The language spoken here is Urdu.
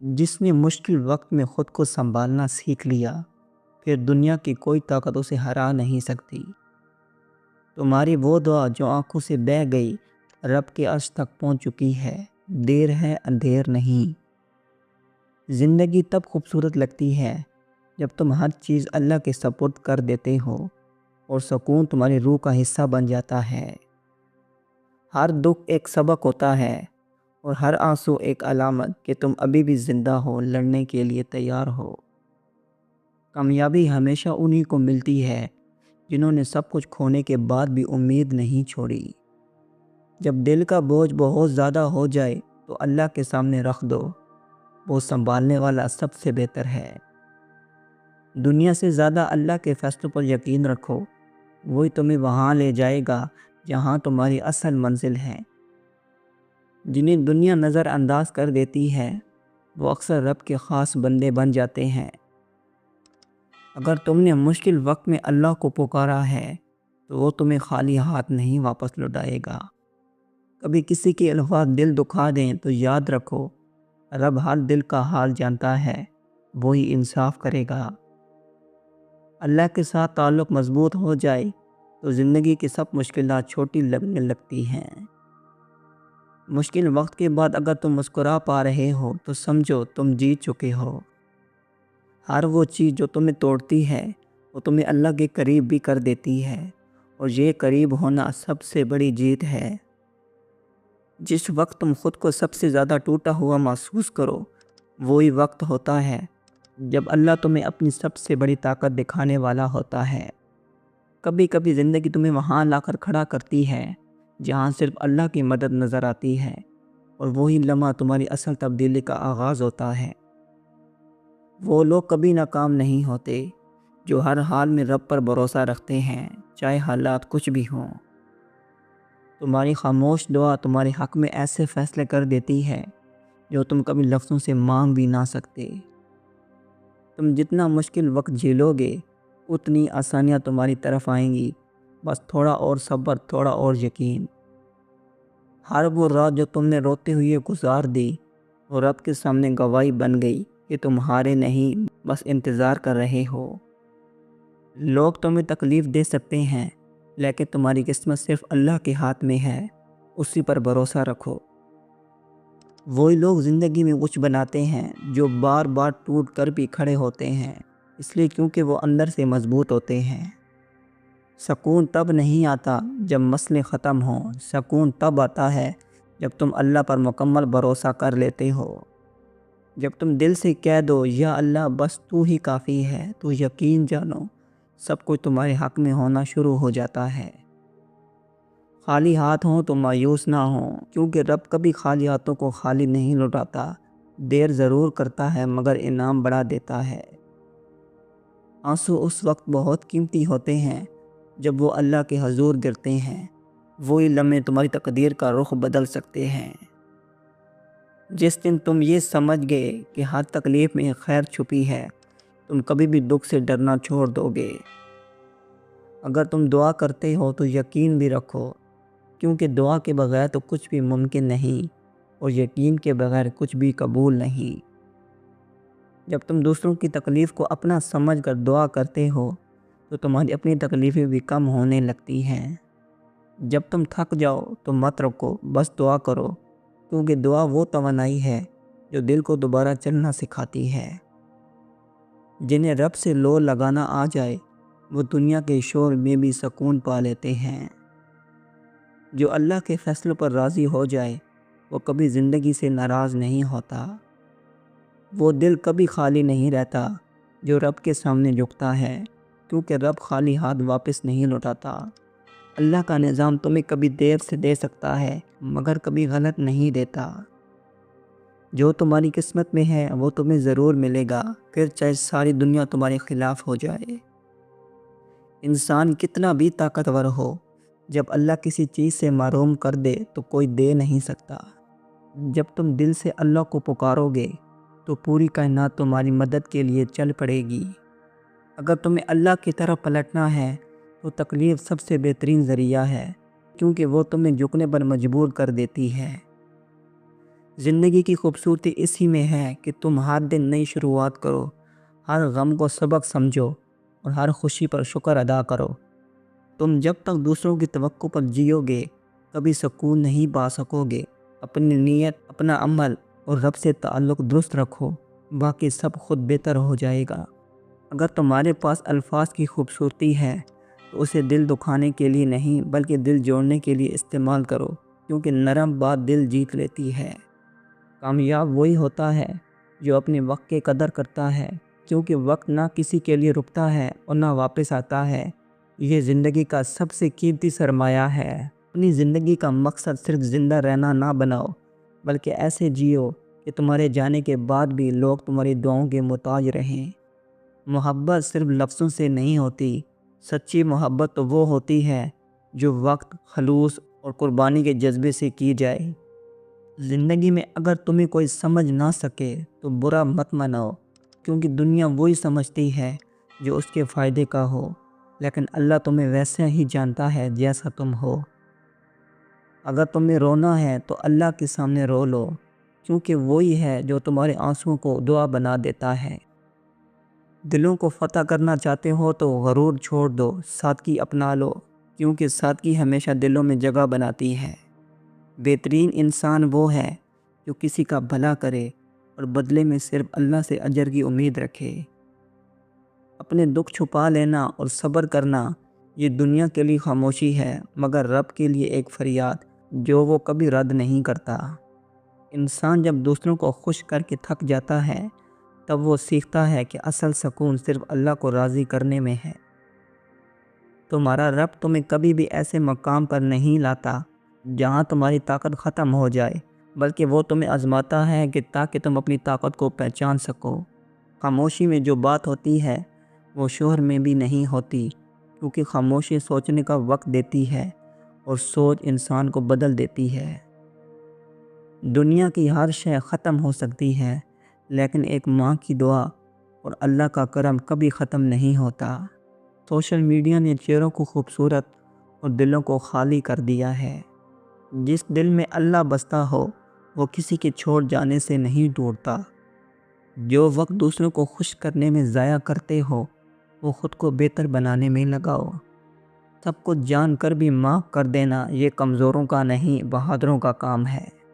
جس نے مشکل وقت میں خود کو سنبھالنا سیکھ لیا، پھر دنیا کی کوئی طاقت اسے ہرا نہیں سکتی۔ تمہاری وہ دعا جو آنکھوں سے بہہ گئی، رب کے عرش تک پہنچ چکی ہے، دیر ہے اندھیر نہیں۔ زندگی تب خوبصورت لگتی ہے جب تم ہر چیز اللہ کے سپرد کر دیتے ہو اور سکون تمہاری روح کا حصہ بن جاتا ہے۔ ہر دکھ ایک سبق ہوتا ہے اور ہر آنسو ایک علامت کہ تم ابھی بھی زندہ ہو، لڑنے کے لیے تیار ہو۔ کامیابی ہمیشہ انہی کو ملتی ہے جنہوں نے سب کچھ کھونے کے بعد بھی امید نہیں چھوڑی۔ جب دل کا بوجھ بہت زیادہ ہو جائے تو اللہ کے سامنے رکھ دو، وہ سنبھالنے والا سب سے بہتر ہے۔ دنیا سے زیادہ اللہ کے فیصلوں پر یقین رکھو، وہی تمہیں وہاں لے جائے گا جہاں تمہاری اصل منزل ہے۔ جنہیں دنیا نظر انداز کر دیتی ہے وہ اکثر رب کے خاص بندے بن جاتے ہیں۔ اگر تم نے مشکل وقت میں اللہ کو پکارا ہے تو وہ تمہیں خالی ہاتھ نہیں واپس لوٹائے گا۔ کبھی کسی کے الفاظ دل دکھا دیں تو یاد رکھو، رب ہر دل کا حال جانتا ہے، وہی انصاف کرے گا۔ اللہ کے ساتھ تعلق مضبوط ہو جائے تو زندگی کی سب مشکلات چھوٹی لگنے لگتی ہیں۔ مشکل وقت کے بعد اگر تم مسکرا پا رہے ہو تو سمجھو تم جیت چکے ہو۔ ہر وہ چیز جو تمہیں توڑتی ہے وہ تمہیں اللہ کے قریب بھی کر دیتی ہے، اور یہ قریب ہونا سب سے بڑی جیت ہے۔ جس وقت تم خود کو سب سے زیادہ ٹوٹا ہوا محسوس کرو، وہی وقت ہوتا ہے جب اللہ تمہیں اپنی سب سے بڑی طاقت دکھانے والا ہوتا ہے۔ کبھی کبھی زندگی تمہیں وہاں لا کر کھڑا کرتی ہے جہاں صرف اللہ کی مدد نظر آتی ہے، اور وہی لمحہ تمہاری اصل تبدیلی کا آغاز ہوتا ہے۔ وہ لوگ کبھی ناکام نہیں ہوتے جو ہر حال میں رب پر بھروسہ رکھتے ہیں، چاہے حالات کچھ بھی ہوں۔ تمہاری خاموش دعا تمہارے حق میں ایسے فیصلے کر دیتی ہے جو تم کبھی لفظوں سے مانگ بھی نہ سکتے۔ تم جتنا مشکل وقت جھیلو گے اتنی آسانیاں تمہاری طرف آئیں گی، بس تھوڑا اور صبر، تھوڑا اور یقین۔ ہر وہ رات جو تم نے روتے ہوئے گزار دی وہ رب کے سامنے گواہی بن گئی کہ تم ہارے نہیں، بس انتظار کر رہے ہو۔ لوگ تمہیں تکلیف دے سکتے ہیں لیکن تمہاری قسمت صرف اللہ کے ہاتھ میں ہے، اسی پر بھروسہ رکھو۔ وہی لوگ زندگی میں کچھ بناتے ہیں جو بار بار ٹوٹ کر بھی کھڑے ہوتے ہیں، اس لیے کیونکہ وہ اندر سے مضبوط ہوتے ہیں۔ سکون تب نہیں آتا جب مسئلے ختم ہوں، سکون تب آتا ہے جب تم اللہ پر مکمل بھروسہ کر لیتے ہو۔ جب تم دل سے کہہ دو یا اللہ بس تو ہی کافی ہے، تو یقین جانو سب کچھ تمہارے حق میں ہونا شروع ہو جاتا ہے۔ خالی ہاتھ ہوں تو مایوس نہ ہوں، کیونکہ رب کبھی خالی ہاتھوں کو خالی نہیں لوٹاتا، دیر ضرور کرتا ہے مگر انعام بڑھا دیتا ہے۔ آنسو اس وقت بہت قیمتی ہوتے ہیں جب وہ اللہ کے حضور گرتے ہیں، وہی لمحے تمہاری تقدیر کا رخ بدل سکتے ہیں۔ جس دن تم یہ سمجھ گئے کہ ہر تکلیف میں خیر چھپی ہے، تم کبھی بھی دکھ سے ڈرنا چھوڑ دو گے۔ اگر تم دعا کرتے ہو تو یقین بھی رکھو، کیونکہ دعا کے بغیر تو کچھ بھی ممکن نہیں، اور یقین کے بغیر کچھ بھی قبول نہیں۔ جب تم دوسروں کی تکلیف کو اپنا سمجھ کر دعا کرتے ہو تو تمہاری اپنی تکلیفیں بھی کم ہونے لگتی ہیں۔ جب تم تھک جاؤ تو مت رکو، بس دعا کرو، کیونکہ دعا وہ توانائی ہے جو دل کو دوبارہ چلنا سکھاتی ہے۔ جنہیں رب سے لو لگانا آ جائے وہ دنیا کے شور میں بھی سکون پا لیتے ہیں۔ جو اللہ کے فیصلوں پر راضی ہو جائے وہ کبھی زندگی سے ناراض نہیں ہوتا۔ وہ دل کبھی خالی نہیں رہتا جو رب کے سامنے جھکتا ہے، کیونکہ رب خالی ہاتھ واپس نہیں لوٹاتا۔ اللہ کا نظام تمہیں کبھی دیر سے دے سکتا ہے مگر کبھی غلط نہیں دیتا۔ جو تمہاری قسمت میں ہے وہ تمہیں ضرور ملے گا، پھر چاہے ساری دنیا تمہارے خلاف ہو جائے۔ انسان کتنا بھی طاقتور ہو، جب اللہ کسی چیز سے محروم کر دے تو کوئی دے نہیں سکتا۔ جب تم دل سے اللہ کو پکارو گے تو پوری کائنات تمہاری مدد کے لیے چل پڑے گی۔ اگر تمہیں اللہ کی طرف پلٹنا ہے تو تکلیف سب سے بہترین ذریعہ ہے، کیونکہ وہ تمہیں جھکنے پر مجبور کر دیتی ہے۔ زندگی کی خوبصورتی اسی میں ہے کہ تم ہر دن نئی شروعات کرو، ہر غم کو سبق سمجھو اور ہر خوشی پر شکر ادا کرو۔ تم جب تک دوسروں کی توقع پر جیو گے کبھی سکون نہیں پا سکو گے۔ اپنی نیت، اپنا عمل اور رب سے تعلق درست رکھو، باقی سب خود بہتر ہو جائے گا۔ اگر تمہارے پاس الفاظ کی خوبصورتی ہے تو اسے دل دکھانے کے لیے نہیں بلکہ دل جوڑنے کے لیے استعمال کرو، کیونکہ نرم بات دل جیت لیتی ہے۔ کامیاب وہی ہوتا ہے جو اپنے وقت کی قدر کرتا ہے، کیونکہ وقت نہ کسی کے لیے رکتا ہے اور نہ واپس آتا ہے۔ یہ زندگی کا سب سے قیمتی سرمایہ ہے۔ اپنی زندگی کا مقصد صرف زندہ رہنا نہ بناؤ، بلکہ ایسے جیو کہ تمہارے جانے کے بعد بھی لوگ تمہاری دعاؤں کے محتاج رہیں۔ محبت صرف لفظوں سے نہیں ہوتی، سچی محبت تو وہ ہوتی ہے جو وقت، خلوص اور قربانی کے جذبے سے کی جائے۔ زندگی میں اگر تمہیں کوئی سمجھ نہ سکے تو برا مت مناؤ، کیونکہ دنیا وہی سمجھتی ہے جو اس کے فائدے کا ہو، لیکن اللہ تمہیں ویسا ہی جانتا ہے جیسا تم ہو۔ اگر تمہیں رونا ہے تو اللہ کے سامنے رو لو، کیونکہ وہی ہے جو تمہارے آنسوؤں کو دعا بنا دیتا ہے۔ دلوں کو فتح کرنا چاہتے ہو تو غرور چھوڑ دو، سادگی اپنا لو، کیونکہ سادگی ہمیشہ دلوں میں جگہ بناتی ہے۔ بہترین انسان وہ ہے جو کسی کا بھلا کرے اور بدلے میں صرف اللہ سے اجر کی امید رکھے۔ اپنے دکھ چھپا لینا اور صبر کرنا یہ دنیا کے لیے خاموشی ہے، مگر رب کے لیے ایک فریاد جو وہ کبھی رد نہیں کرتا۔ انسان جب دوسروں کو خوش کر کے تھک جاتا ہے تب وہ سیکھتا ہے کہ اصل سکون صرف اللہ کو راضی کرنے میں ہے۔ تمہارا رب تمہیں کبھی بھی ایسے مقام پر نہیں لاتا جہاں تمہاری طاقت ختم ہو جائے، بلکہ وہ تمہیں آزماتا ہے کہ تاکہ تم اپنی طاقت کو پہچان سکو۔ خاموشی میں جو بات ہوتی ہے وہ شور میں بھی نہیں ہوتی، کیونکہ خاموشی سوچنے کا وقت دیتی ہے اور سوچ انسان کو بدل دیتی ہے۔ دنیا کی ہر شے ختم ہو سکتی ہے، لیکن ایک ماں کی دعا اور اللہ کا کرم کبھی ختم نہیں ہوتا۔ سوشل میڈیا نے چہروں کو خوبصورت اور دلوں کو خالی کر دیا ہے۔ جس دل میں اللہ بستا ہو وہ کسی کے چھوڑ جانے سے نہیں ٹوٹتا۔ جو وقت دوسروں کو خوش کرنے میں ضائع کرتے ہو وہ خود کو بہتر بنانے میں لگاؤ۔ سب کچھ جان کر بھی معاف کر دینا یہ کمزوروں کا نہیں بہادروں کا کام ہے۔